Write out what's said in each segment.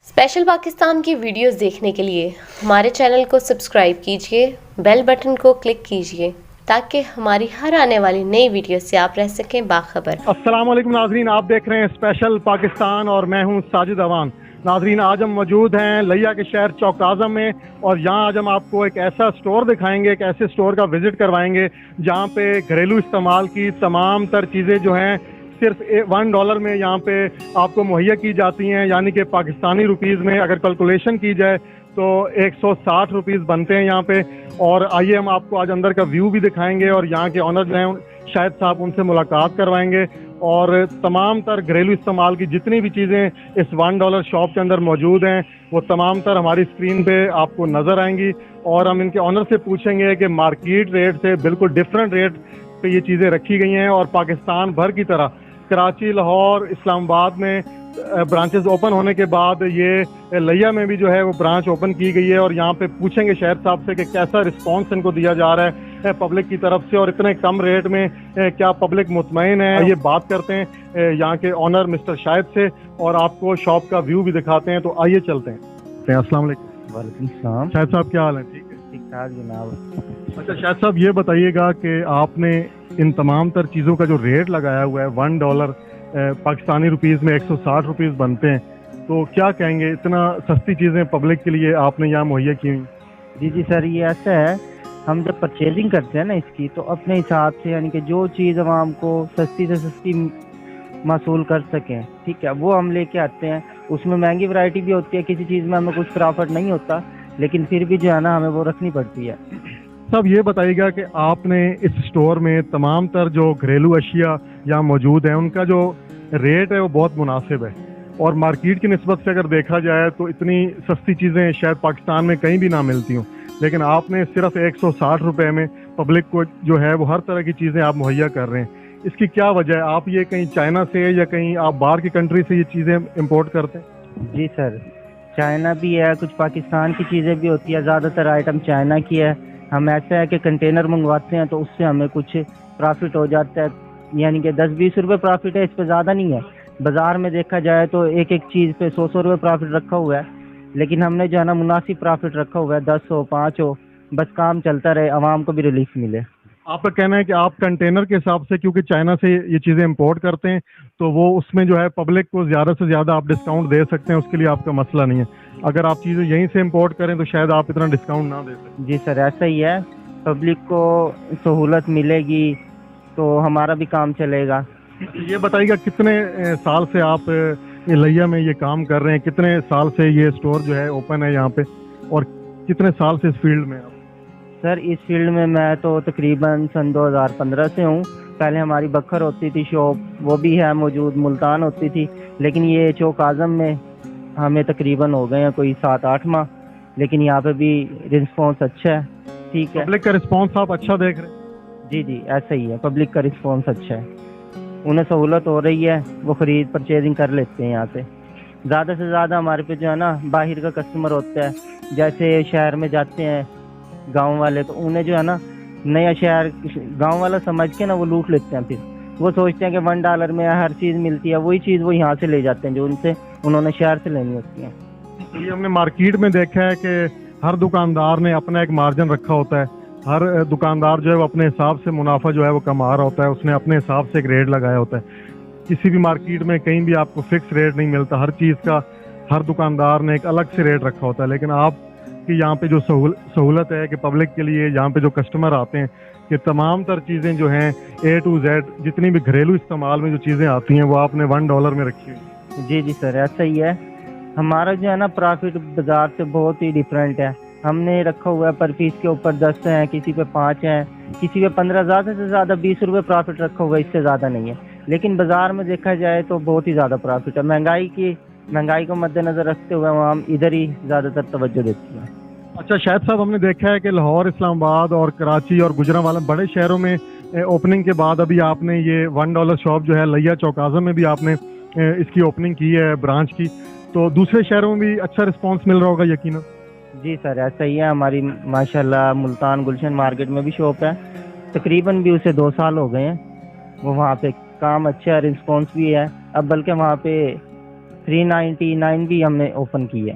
Special Pakistan की videos देखने के लिए हमारे चैनल को सब्सक्राइब कीजिए, बेल बटन को क्लिक कीजिए ताकि हमारी हर आने वाली नई वीडियो से आप रह सकें बाखबर। अस्सलाम वालेकुम नाजरीन, आप देख रहे हैं स्पेशल पाकिस्तान और मैं हूं साजिद अवान। नाजरीन, आज हम मौजूद हैं लिया के शहर चौक आज़म में और यहाँ आज हम आपको एक ऐसा स्टोर दिखाएंगे, एक ऐसे स्टोर का विजिट करवाएंगे जहाँ पे घरेलू इस्तेमाल की तमाम तर चीज़ें जो हैं सिर्फ $1 में यहाँ पे आपको मुहैया की जाती हैं, यानी कि पाकिस्तानी रुपीज़ में अगर कैलकुलेशन की जाए तो 160 रुपीज़ बनते हैं यहाँ पे। और आइए हम आपको आज अंदर का व्यू भी दिखाएंगे और यहाँ के ऑनर जो हैं शायद साहब उनसे मुलाकात करवाएंगे और तमाम तर घरेलू इस्तेमाल की जितनी भी चीज़ें इस $1 शॉप के अंदर मौजूद हैं वो तमाम तर हमारी स्क्रीन पे आपको नज़र आएंगी और हम इनके ऑनर से पूछेंगे कि मार्केट रेट से बिल्कुल डिफरेंट रेट पे ये चीज़ें रखी गई हैं और पाकिस्तान भर की तरह कराची, लाहौर, इस्लामाबाद में ब्रांचेस ओपन होने के बाद ये लिया में भी जो है वो ब्रांच ओपन की गई है और यहाँ पे पूछेंगे शहर साहब से कि कैसा रिस्पांस इनको दिया जा रहा है पब्लिक की तरफ से और इतने कम रेट में क्या पब्लिक मुतमईन है। ये बात करते हैं यहाँ के ऑनर मिस्टर शाहिद से और आपको शॉप का व्यू भी दिखाते हैं, तो आइए चलते हैं। अस्सलाम वालेकुम। वालेकुम सलाम। शाहिद साहब क्या हाल है? ठीक है, ठीक ठाक जनाब। अच्छा शाहिद साहब, ये बताइएगा कि आपने इन तमाम तर चीज़ों का जो रेट लगाया हुआ है $1 पाकिस्तानी रुपीज़ में 160 रुपीज़ बनते हैं, तो क्या कहेंगे इतना सस्ती चीज़ें पब्लिक के लिए आपने यहाँ मुहैया की हुई? जी सर, ये ऐसा है, हम जब परचेजिंग करते हैं ना इसकी तो अपने हिसाब से यानी कि जो चीज़ आवाम को सस्ती से सस्ती मसूल कर सकें, ठीक है, वो हम लेके आते हैं। उसमें महंगी वैरायटी भी होती है, किसी चीज़ में हमें कुछ प्रॉफिट नहीं होता, लेकिन फिर भी जो है ना हमें वो रखनी पड़ती है। सब ये बताइएगा कि आपने इस स्टोर में तमाम तर जो घरेलू अशिया यहाँ मौजूद हैं उनका जो रेट है वो बहुत मुनासिब है और मार्केट की निस्बत से अगर देखा जाए तो इतनी सस्ती चीज़ें शायद पाकिस्तान में कहीं भी ना मिलती हूँ, लेकिन आपने सिर्फ 160 रुपये में पब्लिक को जो है वो हर तरह की चीज़ें आप मुहैया कर रहे हैं। इसकी क्या वजह है? आप ये कहीं चाइना से या कहीं आप बाहर की कंट्री से ये चीज़ें इम्पोर्ट करते हैं? जी सर, चाइना भी है, कुछ पाकिस्तान की चीज़ें भी होती है, ज़्यादातर आइटम चाइना की है। हम ऐसा है कि कंटेनर मंगवाते हैं तो उससे हमें कुछ प्रॉफिट हो जाता है, यानी कि 10-20 रुपये प्रॉफिट है, इस पर ज़्यादा नहीं है। बाज़ार में देखा जाए तो एक एक चीज़ पे 100 रुपये प्रॉफिट रखा हुआ है, लेकिन हमने जो है ना मुनासिब प्रॉफिट रखा हुआ है, 10 हो 5 हो, बस काम चलता रहे, आवाम को भी रिलीफ मिले। आपका कहना है कि आप कंटेनर के हिसाब से क्योंकि चाइना से ये चीज़ें इंपोर्ट करते हैं तो वो उसमें जो है पब्लिक को ज़्यादा से ज़्यादा आप डिस्काउंट दे सकते हैं, उसके लिए आपका मसला नहीं है। अगर आप चीज़ें यहीं से इंपोर्ट करें तो शायद आप इतना डिस्काउंट ना दे सकें। जी सर, ऐसा ही है, पब्लिक को सहूलत मिलेगी तो हमारा भी काम चलेगा। ये बताइएगा कितने साल से आप लिया में ये काम कर रहे हैं, कितने साल से ये स्टोर जो है ओपन है यहाँ पे और कितने साल से इस फील्ड में आप? सर, इस फील्ड में मैं तो तकरीबन सन 2015 से हूँ। पहले हमारी बखर होती थी शॉप, वो भी है मौजूद, मुल्तान होती थी, लेकिन ये चौक आज़म में हमें तकरीबन हो गए हैं कोई 7-8 माह, लेकिन यहाँ पे भी रिस्पॉन्स अच्छा है। ठीक है, पब्लिक का रिस्पॉन्स आप अच्छा देख रहे हैं? जी ऐसा ही है, पब्लिक का रिस्पॉन्स अच्छा है, उन्हें सहूलत हो रही है, वो खरीद परचेजिंग कर लेते हैं यहाँ से। ज़्यादा से ज़्यादा हमारे पे जो है ना बाहर का कस्टमर होता है, जैसे शहर में जाते हैं गांव वाले, तो उन्हें जो है ना नया शहर गांव वाला समझ के ना वो लूट लेते हैं। फिर वो सोचते हैं कि $1 में हर चीज़ मिलती है, वही चीज़ वो यहाँ से ले जाते हैं जो उन्होंने शहर से लेनी होती है। ये हमने मार्केट में देखा है कि हर दुकानदार ने अपना एक मार्जिन रखा होता है, हर दुकानदार जो है वो अपने हिसाब से मुनाफा जो है वो कमा रहा होता है, उसने अपने हिसाब से एक रेट लगाया होता है। किसी भी मार्केट में कहीं भी आपको फिक्स रेट नहीं मिलता, हर चीज़ का हर दुकानदार ने एक अलग से रेट रखा होता है। लेकिन आप कि यहाँ पे जो सहूलत है कि पब्लिक के लिए यहाँ पे जो कस्टमर आते हैं कि तमाम तर चीज़ें जो हैं A to Z जितनी भी घरेलू इस्तेमाल में जो चीज़ें आती हैं वो आपने $1 में रखी हुई। जी सर, ऐसा ही है, हमारा जो है ना प्रॉफिट बाज़ार से बहुत ही डिफरेंट है। हमने रखा हुआ है पर पीस के ऊपर 10 हैं, किसी पे 5 हैं, किसी पे 15, ज़्यादा से ज़्यादा 20 रुपये प्रॉफिट रखा हुआ है, इससे ज़्यादा नहीं है। लेकिन बाज़ार में देखा जाए तो बहुत ही ज़्यादा प्रॉफिट है। महंगाई को मद्देनजर रखते हुए हम इधर ही ज़्यादातर तवज्जो देती हैं। अच्छा शाहिद साहब, हमने देखा है कि लाहौर, इस्लामाबाद और कराची और गुजरांवाला बड़े शहरों में ओपनिंग के बाद अभी आपने ये $1 शॉप जो है लिया चौक आज़म में भी आपने इसकी ओपनिंग की है ब्रांच की, तो दूसरे शहरों में भी अच्छा रिस्पांस मिल रहा होगा यकीनन? जी सर, ऐसा ही है, हमारी माशाल्लाह मुल्तान गुलशन मार्केट में भी शॉप है, तकरीबन भी उसे 2 साल हो गए हैं, वो वहाँ पे काम अच्छा है, रिस्पॉन्स भी है। अब बल्कि वहाँ पे 399 भी हमने ओपन की है।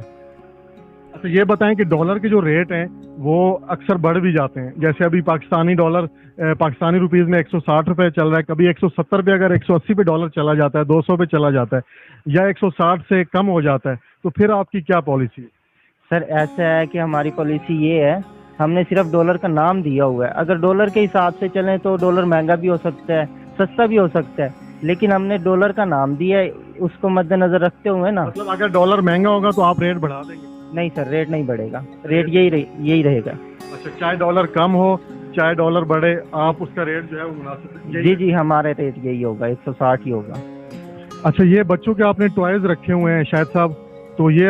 अच्छा ये बताएं कि डॉलर के जो रेट हैं वो अक्सर बढ़ भी जाते हैं, जैसे अभी पाकिस्तानी डॉलर पाकिस्तानी रुपीस में 160 रुपए चल रहा है, कभी 170 पे, अगर 180 पे डॉलर चला जाता है, 200 पे चला जाता है या 160 से कम हो जाता है, तो फिर आपकी क्या पॉलिसी है? सर ऐसा है कि हमारी पॉलिसी ये है, हमने सिर्फ डॉलर का नाम दिया हुआ है। अगर डॉलर के हिसाब से चलें तो डॉलर महंगा भी हो सकता है, सस्ता भी हो सकता है, लेकिन हमने डॉलर का नाम दिया है, उसको मद्देनजर रखते हुए ना। मतलब अगर डॉलर महंगा होगा तो आप रेट बढ़ा देंगे? नहीं सर, रेट नहीं बढ़ेगा, रेट यही रहेगा। अच्छा, चाहे डॉलर कम हो चाहे डॉलर बढ़े, आप उसका रेट जो है वो मुनासिब? जी जी, हमारे रेट यही होगा, 160 ही होगा। अच्छा, ये बच्चों के आपने टॉयज रखे हुए हैं शायद साहब, तो ये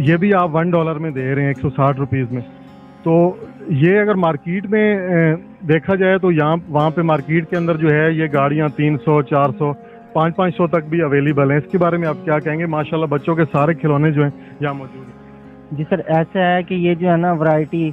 ये भी आप $1 में दे रहे हैं, 160 रुपीज़ में। तो ये अगर मार्केट में देखा जाए तो यहाँ वहाँ पे मार्केट के अंदर जो है ये गाड़ियाँ 300, 400, 500 तक भी अवेलेबल हैं। इसके बारे में आप क्या कहेंगे? माशाल्लाह बच्चों के सारे खिलौने जो हैं यहाँ मौजूद हैं। जी सर, ऐसा है कि ये जो है ना वैरायटी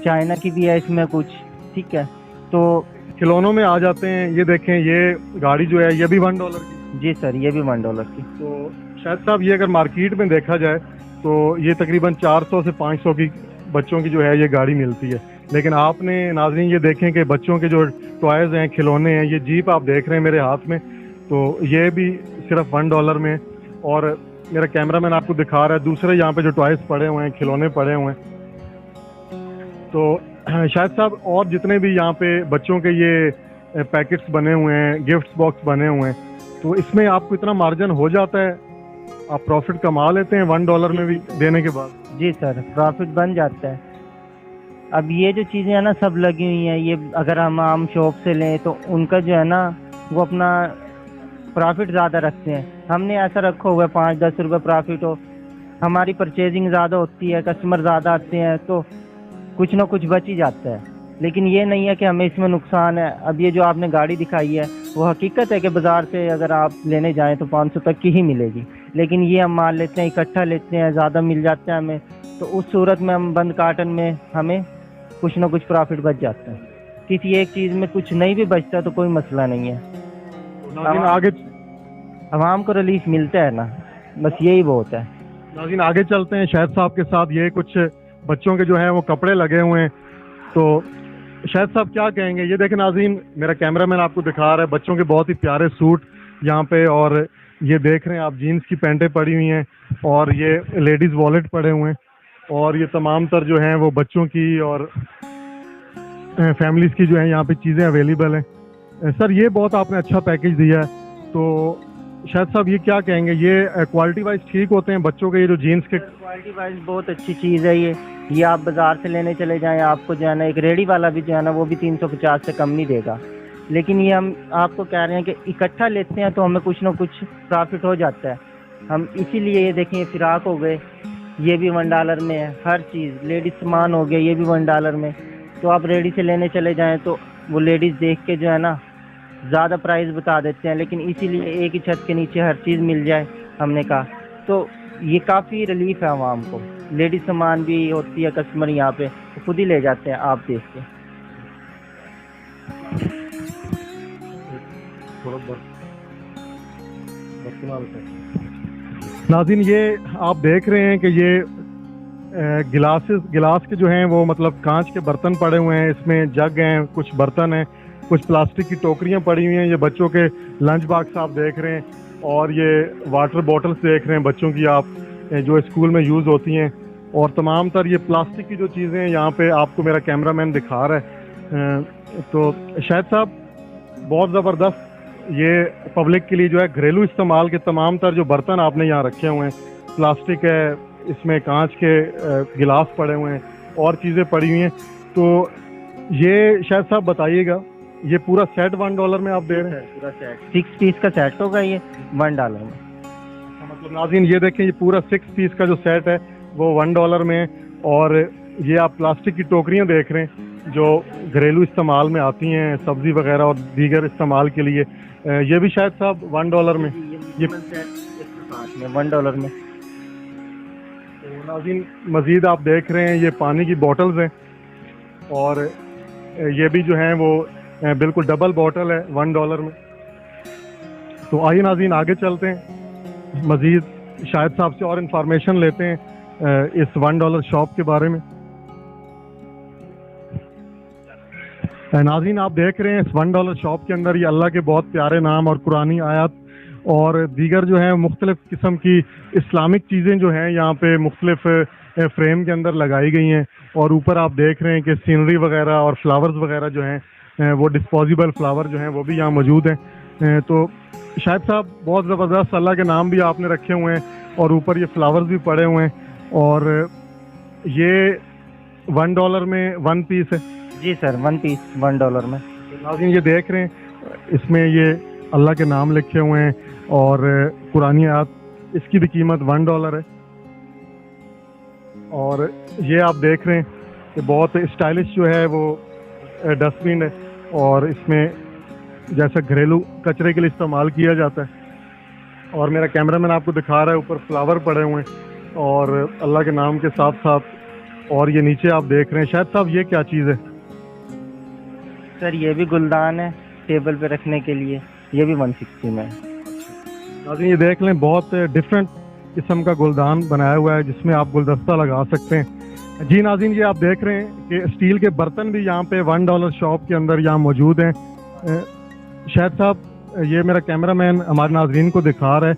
चाइना की भी है इसमें कुछ, ठीक है। तो खिलौनों में आ जाते हैं, ये देखें ये गाड़ी जो है ये भी $1 की। जी सर, ये भी $1 की। तो शायद साहब ये अगर मार्केट में देखा जाए तो ये तकरीबन 400 से 500 की बच्चों की जो है ये गाड़ी मिलती है, लेकिन आपने नाज़रीन ये देखें कि बच्चों के जो टॉयज़ हैं, खिलौने हैं, ये जीप आप देख रहे हैं मेरे हाथ में, तो ये भी सिर्फ $1 में। और मेरा कैमरामैन आपको दिखा रहा है दूसरे यहाँ पे जो टॉयज़ पड़े हुए हैं, खिलौने पड़े हुए हैं। तो शायद साहब और जितने भी यहाँ पे बच्चों के ये पैकेट्स बने हुए हैं, गिफ्ट बॉक्स बने हुए हैं, तो इसमें आपको इतना मार्जिन हो जाता है, आप प्रॉफिट कमा लेते हैं $1 में भी देने के बाद? जी सर, प्रॉफिट बन जाता है। अब ये जो चीज़ें हैं ना सब लगी हुई हैं, ये अगर हम आम शॉप से लें तो उनका जो है ना वो अपना प्रॉफिट ज़्यादा रखते हैं। हमने ऐसा रखा हुआ है 5-10 रुपये प्रॉफिट हो, हमारी परचेजिंग ज़्यादा होती है, कस्टमर ज़्यादा आते हैं तो कुछ ना कुछ बच ही जाता है। लेकिन ये नहीं है कि हमें इसमें नुकसान है। अब ये जो आपने गाड़ी दिखाई है वो हकीकत है कि बाज़ार से अगर आप लेने जाएं तो 500 तक की ही मिलेगी, लेकिन ये हम माल लेते हैं, इकट्ठा लेते हैं, ज़्यादा मिल जाता है हमें, तो उस सूरत में हम बंद कार्टन में हमें कुछ ना कुछ प्रॉफिट बच जाता है। किसी एक चीज़ में कुछ नहीं भी बचता तो कोई मसला नहीं है, आगे आवाम को रिलीफ मिलता है ना, बस यही बहुत है। नाज़रीन आगे चलते हैं शाहिद साहब के साथ। ये कुछ बच्चों के जो हैं वो कपड़े लगे हुए हैं, तो शाहिद साहब क्या कहेंगे? ये देखें नाज़रीन, मेरा कैमरामैन आपको दिखा रहा है बच्चों के बहुत ही प्यारे सूट यहाँ पे, और ये देख रहे हैं आप जीन्स की पैंटें पड़ी हुई हैं, और ये लेडीज़ वॉलेट पड़े हुए हैं, और ये तमाम तर जो हैं वो बच्चों की और फैमिलीज़ की जो है यहाँ पे चीज़ें अवेलेबल हैं। सर ये बहुत आपने अच्छा पैकेज दिया है, तो शायद साहब ये क्या कहेंगे, ये क्वालिटी वाइज ठीक होते हैं बच्चों के? ये जो जीन्स के क्वालिटी वाइज बहुत अच्छी चीज़ है ये आप बाज़ार से लेने चले जाएं, आपको जो है ना एक रेडी वाला भी जो है ना वो भी 350 से कम नहीं देगा, लेकिन ये हम आपको कह रहे हैं कि इकट्ठा लेते हैं तो हमें कुछ ना कुछ प्रॉफिट हो जाता है। हम इसीलिए ये देखें, फिराक हो गए ये भी $1 में है, हर चीज़ लेडीज़ सामान हो गया ये भी $1 में। तो आप रेडी से लेने चले जाएं तो वो लेडीज़ देख के जो है ना ज़्यादा प्राइस बता देते हैं, लेकिन इसीलिए एक ही छत के नीचे हर चीज़ मिल जाए हमने कहा, तो ये काफ़ी रिलीफ है आवाम को। लेडीज़ सामान भी होती है, कस्टमर यहाँ पे तो खुद ही ले जाते हैं, आप देख के। नाज़रीन ये आप देख रहे हैं कि ये गिलास के जो हैं वो मतलब कांच के बर्तन पड़े हुए हैं, इसमें जग हैं, कुछ बर्तन हैं, कुछ प्लास्टिक की टोकरियां पड़ी हुई हैं, ये बच्चों के लंच बॉक्स आप देख रहे हैं, और ये वाटर बॉटल्स देख रहे हैं बच्चों की आप जो स्कूल में यूज़ होती हैं, और तमाम तर ये प्लास्टिक की जो चीज़ें हैं यहाँ पे आपको मेरा कैमरामैन दिखा रहा है। तो शाहिद साहब बहुत ज़बरदस्त ये पब्लिक के लिए जो है घरेलू इस्तेमाल के तमाम तर जो बर्तन आपने यहाँ रखे हुए हैं, प्लास्टिक है, इसमें कांच के गिलास पड़े हुए हैं और चीज़ें पड़ी हुई हैं, तो ये शायद साहब बताइएगा ये पूरा सेट $1 में आप दे रहे हैं? पूरा सेट 6 पीस का सेट होगा ये $1 में। मतलब नाज़रीन ये देखें, ये पूरा 6 पीस का जो सेट है वो $1 में है, और ये आप प्लास्टिक की टोकरियां देख रहे हैं जो घरेलू इस्तेमाल में आती हैं, सब्ज़ी वगैरह और दीगर इस्तेमाल के लिए, ये भी शायद साहब $1 में, ये $1 में। नाज़रीन मज़ीद आप देख रहे हैं ये पानी की बॉटल्स हैं, और ये भी जो हैं वो बिल्कुल डबल बॉटल है $1 में। तो आइए नाज़रीन आगे चलते हैं, मज़ीद शाहिद साहब से और इन्फॉर्मेशन लेते हैं इस $1 शॉप के बारे में। नाज़रीन आप देख रहे हैं इस $1 शॉप के अंदर ये अल्लाह के बहुत प्यारे नाम और कुरानी आयत और दीगर जो है मुख्तलिफ किस्म की इस्लामिक चीज़ें जो हैं यहाँ पे मुख्तलिफ फ्रेम के अंदर लगाई गई हैं। और ऊपर आप देख रहे हैं कि सीनरी वगैरह और फ्लावर्स वगैरह जो हैं वो डिस्पोजेबल फ्लावर जो हैं वो भी यहाँ मौजूद हैं। तो शाहिद साहब बहुत ज़बरदस्त अल्लाह के नाम भी आपने रखे हुए हैं और ऊपर ये फ्लावर्स भी पड़े हुए हैं और ये $1 में 1 पीस है। जी सर, 1 पीस $1 में। नाज़रीन ये देख रहे हैं इसमें ये अल्लाह के नाम लिखे हुए हैं और कुरानी आयत, इसकी भी कीमत $1 है। और ये आप देख रहे हैं कि बहुत स्टाइलिश जो है वो डस्टबिन है और इसमें जैसा घरेलू कचरे के लिए इस्तेमाल किया जाता है। और मेरा कैमरामैन आपको दिखा रहा है ऊपर फ्लावर पड़े हुए हैं और अल्लाह के नाम के साथ साथ। और ये नीचे आप देख रहे हैं शायद साहब ये क्या चीज़ है? सर ये भी गुलदान है टेबल पे रखने के लिए, ये भी 160 में है। नाज़रीन ये देख लें बहुत डिफरेंट किस्म का गुलदान बनाया हुआ है जिसमें आप गुलदस्ता लगा सकते हैं। जी नाज़रीन ये आप देख रहे हैं कि स्टील के बर्तन भी यहाँ पे $1 शॉप के अंदर यहाँ मौजूद हैं। शाहिद साहब ये मेरा कैमरामैन हमारे नाज़रीन को दिखा रहा है।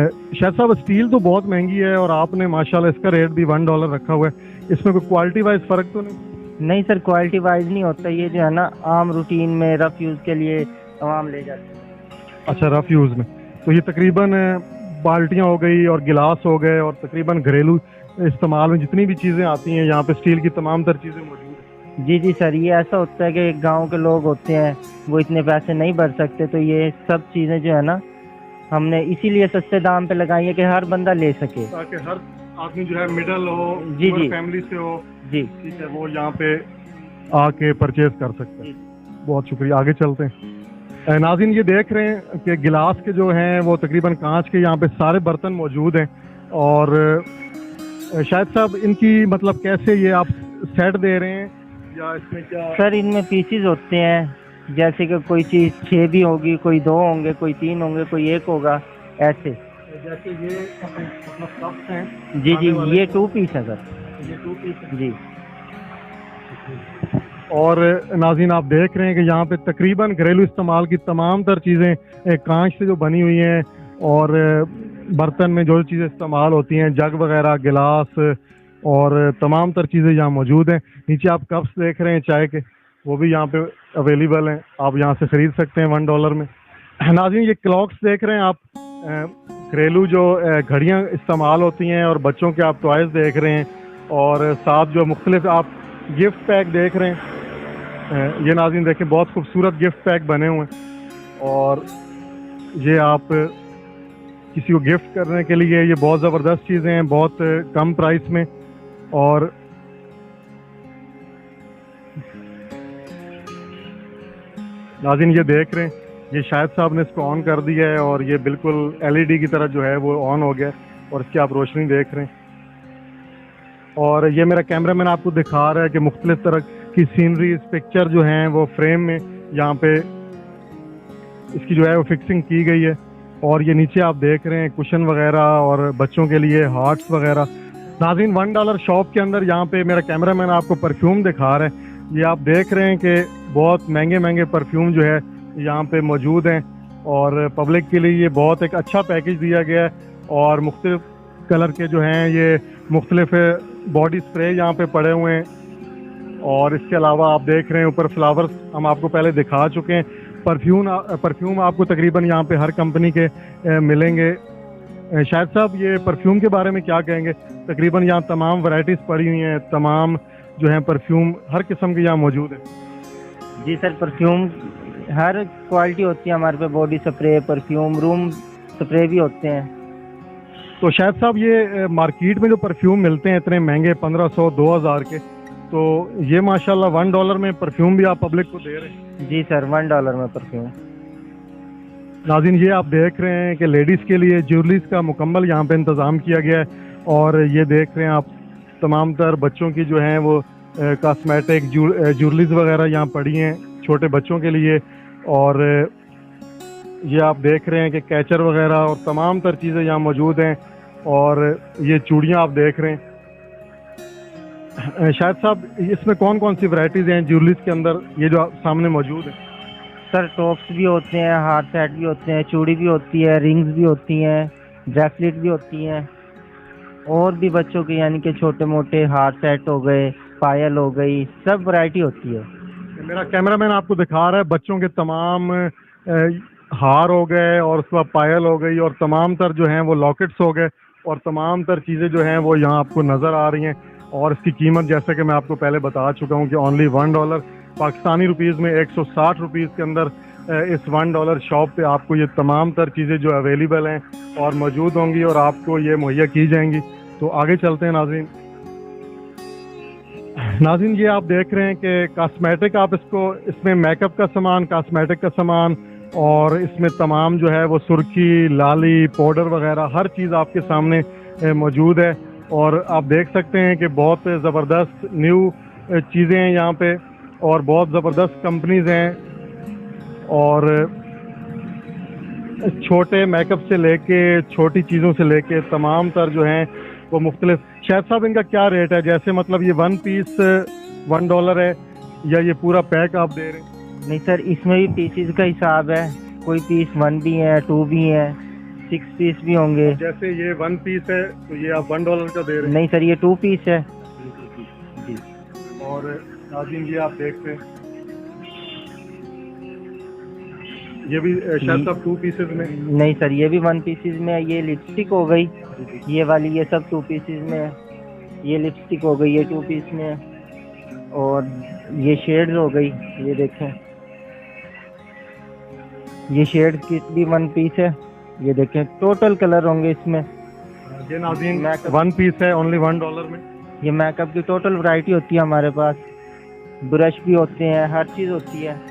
शाहिद साहब स्टील तो बहुत महंगी है और आपने माशाल्लाह इसका रेट भी $1 रखा हुआ है, इसमें कोई क्वालिटी वाइज फ़र्क तो नहीं? नहीं सर, क्वालिटी वाइज नहीं होता, ये जो है ना आम रूटीन में रफ यूज़ के लिए तमाम ले जाते हैं। अच्छा रफ यूज़ में, तो ये तकरीबन बाल्टियाँ हो गई और गिलास हो गए और तकरीबन घरेलू इस्तेमाल में जितनी भी चीज़ें आती हैं यहाँ पे स्टील की तमाम तर चीज़ें मौजूद हैं। जी सर, ये ऐसा होता है कि गांव के लोग होते हैं वो इतने पैसे नहीं भर सकते, तो ये सब चीज़ें जो है ना हमने इसीलिए सस्ते दाम पे लगाई है कि हर बंदा ले सके, ताकि हर आदमी जो है मिडल हो, जी फैमिली से हो, जी ठीक है, वो यहाँ पे आके परचेज कर सकते हैं। बहुत शुक्रिया, आगे चलते हैं। नाज़रीन ये देख रहे हैं कि गिलास के जो हैं वो तकरीबन कांच के यहाँ पे सारे बर्तन मौजूद हैं। और शायद साहब इनकी मतलब कैसे ये आप सेट दे रहे हैं या इसमें क्या? सर इनमें पीसीज होते हैं, जैसे कि कोई चीज़ 6 भी होगी, कोई 2 होंगे, कोई 3 होंगे, कोई 1 होगा, ऐसे। जैसे ये मतलब कप्स हैं जी ये 2 पीस है सर, ये 2 पीस है जी। और नाज़रीन आप देख रहे हैं कि यहाँ पे तकरीबन घरेलू इस्तेमाल की तमाम तर चीज़ें कांच से जो बनी हुई हैं और बर्तन में जो चीज़ें इस्तेमाल होती हैं, जग वगैरह, गिलास और तमाम तर चीज़ें यहाँ मौजूद हैं। नीचे आप कप्स देख रहे हैं चाय के, वो भी यहाँ पे अवेलेबल हैं, आप यहाँ से ख़रीद सकते हैं $1 में। नाज़रीन ये क्लॉक्स देख रहे हैं आप, घरेलू जो घड़ियाँ इस्तेमाल होती हैं और बच्चों के आप टॉयज़ देख रहे हैं और साथ जो मुख्तलिफ आप गिफ्ट पैक देख रहे हैं। ये नाज़रीन देखें बहुत खूबसूरत गिफ्ट पैक बने हुए हैं और ये आप किसी को गिफ्ट करने के लिए ये बहुत ज़बरदस्त चीज़ें हैं, बहुत कम प्राइस में। और नाज़रीन ये देख रहे हैं ये शाहिद साहब ने इसको ऑन कर दिया है और ये बिल्कुल LED की तरह जो है वो ऑन हो गया और इसकी आप रोशनी देख रहे हैं। और ये मेरा कैमरामैन आपको दिखा रहा है कि मुख्तलिफ तरह की सीनरी पिक्चर जो हैं वो फ्रेम में यहाँ पे इसकी जो है वो फिक्सिंग की गई है। और ये नीचे आप देख रहे हैं कुशन वगैरह और बच्चों के लिए हार्ट्स वगैरह। नाज़रीन $1 शॉप के अंदर यहाँ पे मेरा कैमरामैन आपको परफ्यूम दिखा रहा है। ये आप देख रहे हैं कि बहुत महंगे महंगे परफ्यूम जो है यहाँ पे मौजूद हैं और पब्लिक के लिए ये बहुत एक अच्छा पैकेज दिया गया है। और मुख्तलिफ कलर के जो हैं ये मुख्तलिफ बॉडी स्प्रे यहाँ पे पड़े हुए हैं। और इसके अलावा आप देख रहे हैं ऊपर फ्लावर्स हम आपको पहले दिखा चुके हैं। परफ्यूम आपको तकरीबन यहाँ पे हर कंपनी के मिलेंगे। शाहिद साहब ये परफ्यूम के बारे में क्या कहेंगे? तकरीबन यहाँ तमाम वैरायटीज़ पड़ी हुई हैं, तमाम जो हैं परफ्यूम हर किस्म के यहाँ मौजूद है। जी सर, परफ्यूम हर क्वालिटी होती है हमारे पे, body spray, perfume, room spray भी होते हैं। तो शायद साहब ये मार्केट में जो परफ्यूम मिलते हैं इतने महंगे 1500-2000 के, तो ये माशाल्लाह $1 में परफ्यूम भी आप पब्लिक को दे रहे हैं? जी सर, $1 में परफ्यूम। नाज़रीन ये आप देख रहे हैं कि लेडीज़ के लिए ज्वेलरीज का मुकम्मल यहाँ पे इंतज़ाम किया गया है। और ये देख रहे हैं आप तमाम तर बच्चों की जो हैं वो कॉस्मेटिक ज्वेलरीज वगैरह यहाँ पड़ी हैं छोटे बच्चों के लिए। और ये आप देख रहे हैं कि कैचर वगैरह और तमाम तर चीज़ें यहाँ मौजूद हैं। और ये चूड़ियाँ आप देख रहे हैं। शायद साहब इसमें कौन कौन सी वैरायटीज़ हैं ज्वेलरीज के अंदर, ये जो सामने मौजूद है? सर टॉप्स भी होते हैं, हार्ड सेट भी होते हैं, चूड़ी भी होती है, रिंग्स भी होती हैं, ब्रेसलेट भी होती हैं, और भी बच्चों के यानी कि छोटे मोटे हार्ड सेट हो गए, पायल हो गई, सब वैरायटी होती है। मेरा कैमरामैन आपको दिखा रहा है बच्चों के तमाम हार हो गए और उसके बाद पायल हो गई और तमाम तर जो हैं वो लॉकेट्स हो गए और तमाम तर चीज़ें जो हैं वो यहाँ आपको नज़र आ रही हैं। और इसकी कीमत जैसे कि मैं आपको पहले बता चुका हूँ कि ओनली $1 पाकिस्तानी रुपीज़ में 160 रुपीज़ के अंदर इस $1 शॉप पे आपको ये तमाम तर चीज़ें जो अवेलेबल हैं और मौजूद होंगी और आपको ये मुहैया की जाएंगी। तो आगे चलते हैं नाज़रीन। नाज़रीन ये आप देख रहे हैं कि कॉस्मेटिक, आप इसको, इसमें मेकअप का सामान, कॉस्मेटिक का सामान और इसमें तमाम जो है वो सुर्खी, लाली, पाउडर वगैरह हर चीज़ आपके सामने मौजूद है। और आप देख सकते हैं कि बहुत ज़बरदस्त न्यू चीज़ें हैं यहाँ पे और बहुत ज़बरदस्त कंपनीज हैं। और छोटे मेकअप से लेके छोटी चीज़ों से लेके तमाम तर जो हैं वो मुख्तलिफ। शायद साहब इनका क्या रेट है? जैसे मतलब ये 1 पीस $1 है या ये पूरा पैक आप दे रहे हैं? नहीं सर, इसमें भी पीसीज का हिसाब है, कोई पीस 1 भी है, 2 भी है, 6 पीस भी होंगे। जैसे ये 1 पीस है तो ये आप $1 का दे रहे हैं? नहीं सर, ये 2 पीस है जी। और नाज़रीन ये आप देखते हैं ये भी शायद सब 2 पीसेज में? नहीं सर, ये भी 1 पीसेज में है। ये लिपस्टिक हो गई, ये वाली, ये सब 2 पीसेज में है। ये लिपस्टिक हो गई, ये 2 पीस में है। और ये शेड्स हो गई, ये देखें, ये शेड की भी 1 पीस है। ये देखें टोटल कलर होंगे इसमें। ये नाज़रीन 1 पीस है ओनली $1 में। ये मेकअप की टोटल वैरायटी होती है हमारे पास, ब्रश भी होते हैं, हर चीज़ होती है।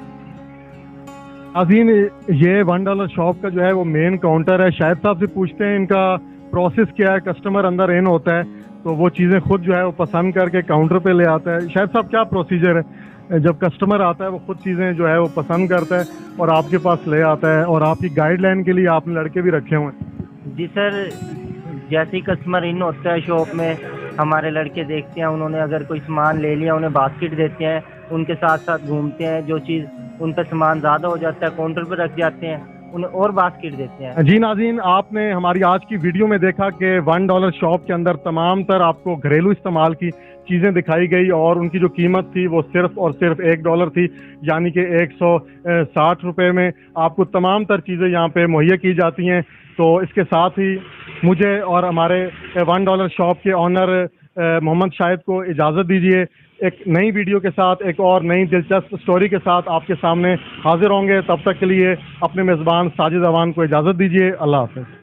नाज़रीन ये $1 शॉप का जो है वो मेन काउंटर है। शायद साहब से पूछते हैं इनका प्रोसेस क्या है। कस्टमर अंदर इन होता है तो वो चीज़ें खुद जो है वो पसंद करके काउंटर पे ले आता है। शायद साहब क्या प्रोसीजर है? जब कस्टमर आता है वो खुद चीज़ें जो है वो पसंद करता है और आपके पास ले आता है और आपकी गाइडलाइन के लिए आपने लड़के भी रखे हुए हैं? जी सर, जैसे ही कस्टमर इन होता है शॉप में, हमारे लड़के देखते हैं, उन्होंने अगर कोई सामान ले लिया उन्हें बास्केट देते हैं, उनके साथ साथ घूमते हैं, जो चीज़ उन पर सामान ज़्यादा हो जाता है काउंटर पर रख जाते हैं, उन्हें और बास्केट देते हैं। जी नाज़रीन, आपने हमारी आज की वीडियो में देखा कि $1 शॉप के अंदर तमाम तर आपको घरेलू इस्तेमाल की चीज़ें दिखाई गई और उनकी जो कीमत थी वो सिर्फ और सिर्फ $1 थी, यानी कि 160 रुपये में आपको तमाम तर चीज़ें यहाँ पे मुहैया की जाती हैं। तो इसके साथ ही मुझे और हमारे $1 शॉप के ऑनर मोहम्मद शाहिद को इजाज़त दीजिए। एक नई वीडियो के साथ, एक और नई दिलचस्प स्टोरी के साथ आपके सामने हाजिर होंगे। तब तक के लिए अपने मेज़बान साजिद अवान को इजाज़त दीजिए। अल्लाह हाफ़िज़।